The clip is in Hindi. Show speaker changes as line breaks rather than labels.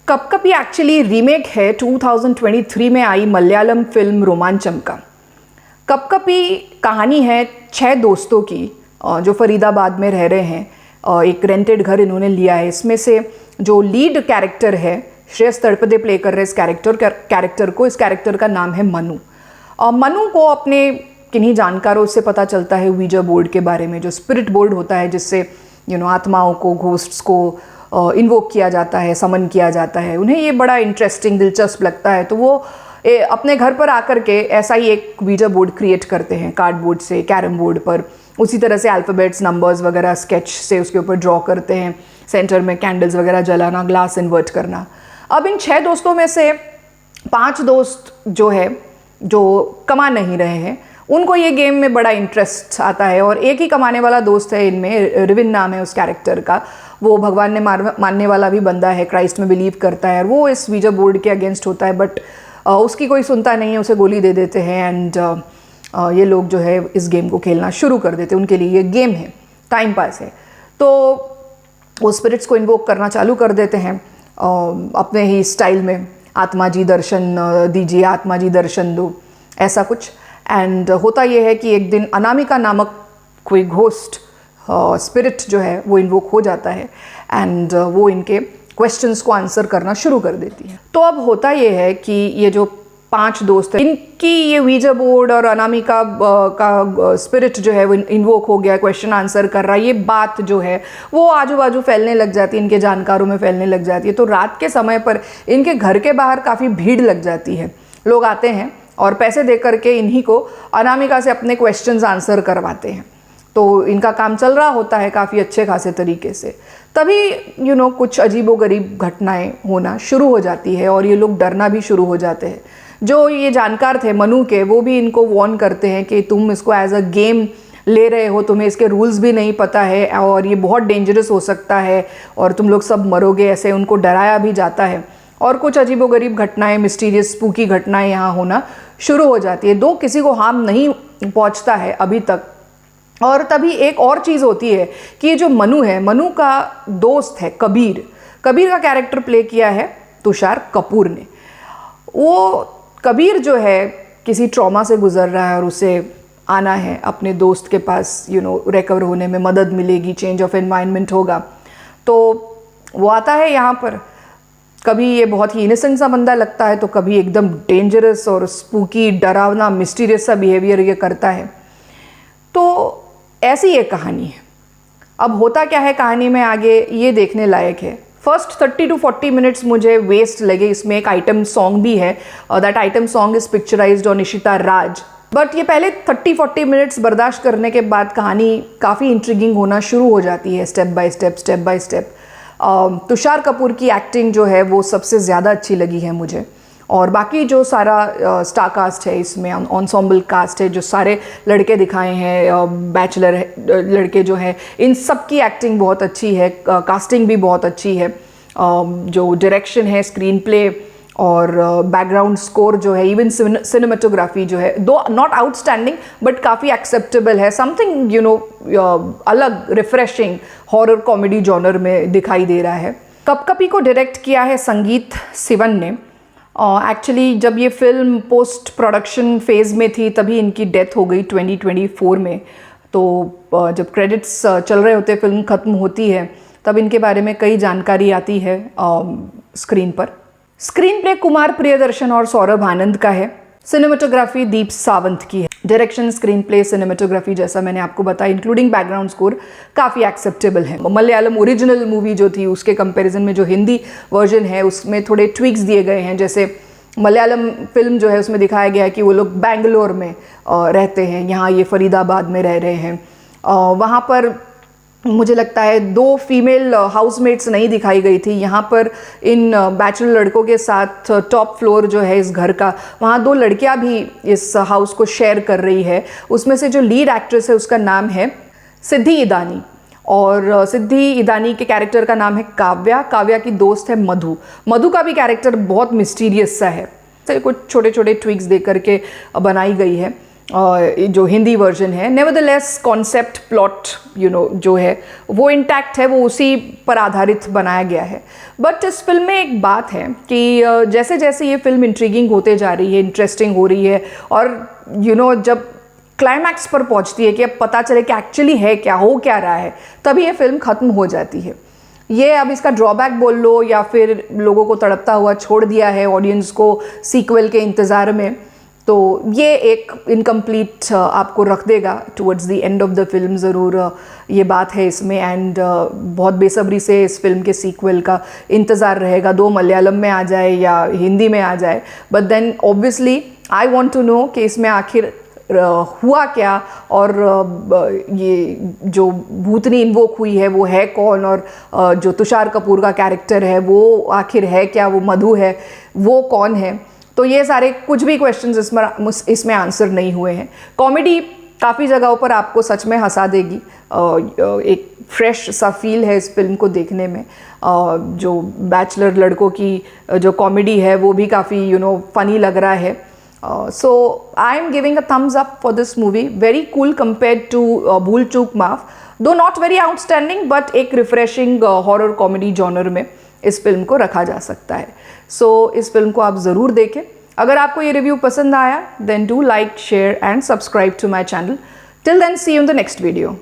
कपकपी एक्चुअली रीमेक है 2023 में आई मलयालम फिल्म रोमांचम का। कपकपी कहानी है 6 दोस्तों की जो फरीदाबाद में रह रहे हैं। एक रेंटेड घर इन्होंने लिया है। इसमें से जो लीड कैरेक्टर है श्रेयस तड़पदे प्ले कर रहे इस कैरेक्टर का नाम है मनु। मनु को अपने किन्हीं जानकारों से पता चलता है वीजा बोर्ड के बारे में, जो स्पिरिट बोर्ड होता है जिससे आत्माओं को, घोस्ट्स को इन्वोक किया जाता है, समन किया जाता है। उन्हें ये बड़ा इंटरेस्टिंग, दिलचस्प लगता है, तो वो अपने घर पर आकर के ऐसा ही एक वीजा बोर्ड क्रिएट करते हैं कार्डबोर्ड से, कैरम बोर्ड पर। उसी तरह से अल्फ़ाबेट्स, नंबर्स वगैरह स्केच से उसके ऊपर ड्रॉ करते हैं। सेंटर में कैंडल्स वगैरह जलाना, ग्लास इन्वर्ट करना। अब इन 6 दोस्तों में से 5 दोस्त जो कमा नहीं रहे हैं, उनको ये गेम में बड़ा इंटरेस्ट आता है। और एक ही कमाने वाला दोस्त है इनमें, रिविन नाम है उस कैरेक्टर का। वो भगवान ने मानने वाला भी बंदा है, क्राइस्ट में बिलीव करता है, और वो इस वीजा बोर्ड के अगेंस्ट होता है, बट उसकी कोई सुनता नहीं है, उसे गोली दे देते हैं। एंड ये लोग जो है इस गेम को खेलना शुरू कर देते हैं। उनके लिए ये गेम है, टाइम पास है। तो वो स्पिरिट्स को इन्वोक करना चालू कर देते हैं अपने ही स्टाइल में। आत्मा जी दर्शन दीजिए, आत्मा जी दर्शन दो, ऐसा कुछ। एंड होता यह है कि एक दिन अनामिका नामक कोई घोस्ट स्पिरिट जो है वो इन्वोक हो जाता है, एंड वो इनके क्वेश्चंस को आंसर करना शुरू कर देती है। तो अब होता ये है कि ये जो 5 दोस्त हैं, इनकी ये वीजा बोर्ड और अनामिका का स्पिरिट जो है वो इन्वोक हो गया, क्वेश्चन आंसर कर रहा है, ये बात जो है वो आजू बाजू फैलने लग जाती है, इनके जानकारों में फैलने लग जाती है। तो रात के समय पर इनके घर के बाहर काफ़ी भीड़ लग जाती है। लोग आते हैं और पैसे दे करके इन्हीं को अनामिका से अपने क्वेश्चंस आंसर करवाते हैं। तो इनका काम चल रहा होता है काफ़ी अच्छे खासे तरीके से। तभी कुछ अजीबोगरीब घटनाएं होना शुरू हो जाती है और ये लोग डरना भी शुरू हो जाते हैं। जो ये जानकार थे मनु के, वो भी इनको वार्न करते हैं कि तुम इसको एज अ गेम ले रहे हो, तुम्हें इसके रूल्स भी नहीं पता है और ये बहुत डेंजरस हो सकता है और तुम लोग सब मरोगे, ऐसे उनको डराया भी जाता है। और कुछ अजीबोगरीब घटनाएं, मिस्टीरियस स्पूकी घटनाएं यहाँ होना शुरू हो जाती है। दो किसी को हार्म नहीं पहुँचता है अभी तक। और तभी एक और चीज़ होती है कि ये जो मनु है, मनु का दोस्त है कबीर का कैरेक्टर प्ले किया है तुषार कपूर ने। वो कबीर जो है किसी ट्रॉमा से गुजर रहा है और उसे आना है अपने दोस्त के पास, रिकवर होने में मदद मिलेगी, चेंज ऑफ एनवायरनमेंट होगा। तो वो आता है यहाँ पर। कभी ये बहुत ही इनोसेंट सा बंदा लगता है, तो कभी एकदम डेंजरस और स्पूकी, डरावना, मिस्टीरियस सा बिहेवियर ये करता है। तो ऐसी एक कहानी है। अब होता क्या है कहानी में आगे, ये देखने लायक है। फर्स्ट 30 to 40 मिनट्स मुझे वेस्ट लगे। इसमें एक आइटम सॉन्ग भी है, that item song is picturised on Nishita Raj. But ये पहले 30-40 मिनट्स बर्दाश्त करने के बाद कहानी काफ़ी इंट्रिगिंग होना शुरू हो जाती है, step by step. Tushar Kapoor की एक्टिंग जो है वो सबसे ज़्यादा अच्छी लगी है मुझे। और बाकी जो सारा स्टार कास्ट है इसमें, ऑनसॉम्बल कास्ट है, जो सारे लड़के दिखाए हैं, बैचलर लड़के जो हैं, इन सब की एक्टिंग बहुत अच्छी है, कास्टिंग भी बहुत अच्छी है। जो डायरेक्शन है, स्क्रीन प्ले और बैकग्राउंड स्कोर जो है, इवन सिनेमेटोग्राफी जो है, दो नॉट आउटस्टैंडिंग बट काफ़ी एक्सेप्टेबल है। समथिंग अलग, रिफ्रेशिंग हॉरर कॉमेडी जॉनर में दिखाई दे रहा है। कपकपी को डायरेक्ट किया है संगीत सिवन ने। एक्चुअली जब ये फिल्म पोस्ट प्रोडक्शन फेज़ में थी तभी इनकी डेथ हो गई 2024 में। तो जब क्रेडिट्स चल रहे होते, फिल्म ख़त्म होती है, तब इनके बारे में कई जानकारी आती है स्क्रीन पर। स्क्रीन प्ले कुमार प्रियदर्शन और सौरभ आनंद का है। सिनेमेटोग्राफी दीप सावंत की है। डायरेक्शन, स्क्रीन प्ले, सिनेमेटोग्राफी जैसा मैंने आपको बताया, इंक्लूडिंग बैकग्राउंड स्कोर, काफ़ी एक्सेप्टेबल है। मलयालम ओरिजिनल मूवी जो थी उसके कंपैरिजन में जो हिंदी वर्जन है उसमें थोड़े ट्विक्स दिए गए हैं। जैसे मलयालम फिल्म जो है उसमें दिखाया गया है कि वो लोग बेंगलोर में रहते हैं, यहाँ ये फरीदाबाद में रह रहे हैं। वहाँ पर मुझे लगता है 2 फीमेल हाउसमेट्स नहीं दिखाई गई थी। यहाँ पर इन बैचलर लड़कों के साथ टॉप फ्लोर जो है इस घर का, वहाँ 2 लड़कियाँ भी इस हाउस को शेयर कर रही है। उसमें से जो लीड एक्ट्रेस है उसका नाम है सिद्धि ईदानी, और सिद्धि ईदानी के कैरेक्टर का नाम है काव्या की दोस्त है मधु का भी कैरेक्टर बहुत मिस्टीरियस सा है। कुछ छोटे छोटे ट्विक्स दे करके बनाई गई है। जो हिंदी वर्जन है। नेवरदलेस कॉन्सेप्ट प्लॉट जो है वो इंटैक्ट है, वो उसी पर आधारित बनाया गया है। बट इस फिल्म में एक बात है कि जैसे जैसे ये फिल्म इंट्रीगिंग होते जा रही है, इंटरेस्टिंग हो रही है, और जब क्लाइमैक्स पर पहुंचती है कि अब पता चले कि एक्चुअली है क्या, हो क्या रहा है, तभी ये फिल्म ख़त्म हो जाती है। ये अब इसका ड्रॉबैक बोल लो या फिर लोगों को तड़पता हुआ छोड़ दिया है ऑडियंस को सीक्वल के इंतज़ार में, तो ये एक इनकम्प्लीट आपको रख देगा towards the end of the film, ज़रूर ये बात है इसमें। एंड बहुत बेसब्री से इस फिल्म के सीक्वल का इंतज़ार रहेगा, दो मलयालम में आ जाए या हिंदी में आ जाए। But then obviously I want to know कि इसमें आखिर हुआ क्या, और ये जो भूतनी इन्वोक हुई है वो है कौन, और जो तुषार कपूर का कैरेक्टर है वो आखिर है क्या, वो मधु है वो कौन है। तो ये सारे कुछ भी क्वेश्चंस इसमें आंसर नहीं हुए हैं। कॉमेडी काफ़ी जगहों पर आपको सच में हंसा देगी, एक फ्रेश सा फील है इस फिल्म को देखने में। जो बैचलर लड़कों की जो कॉमेडी है वो भी काफ़ी फनी लग रहा है। So I am giving a thumbs up for this movie. Very cool compared to Bhool Chook Maaf. Though not very outstanding, but एक refreshing horror comedy genre में इस फिल्म को रखा जा सकता है। So इस फिल्म को आप ज़रूर देखें। अगर आपको ये रिव्यू पसंद आया, then do like, share and subscribe to my channel. Till then, see you in the next video.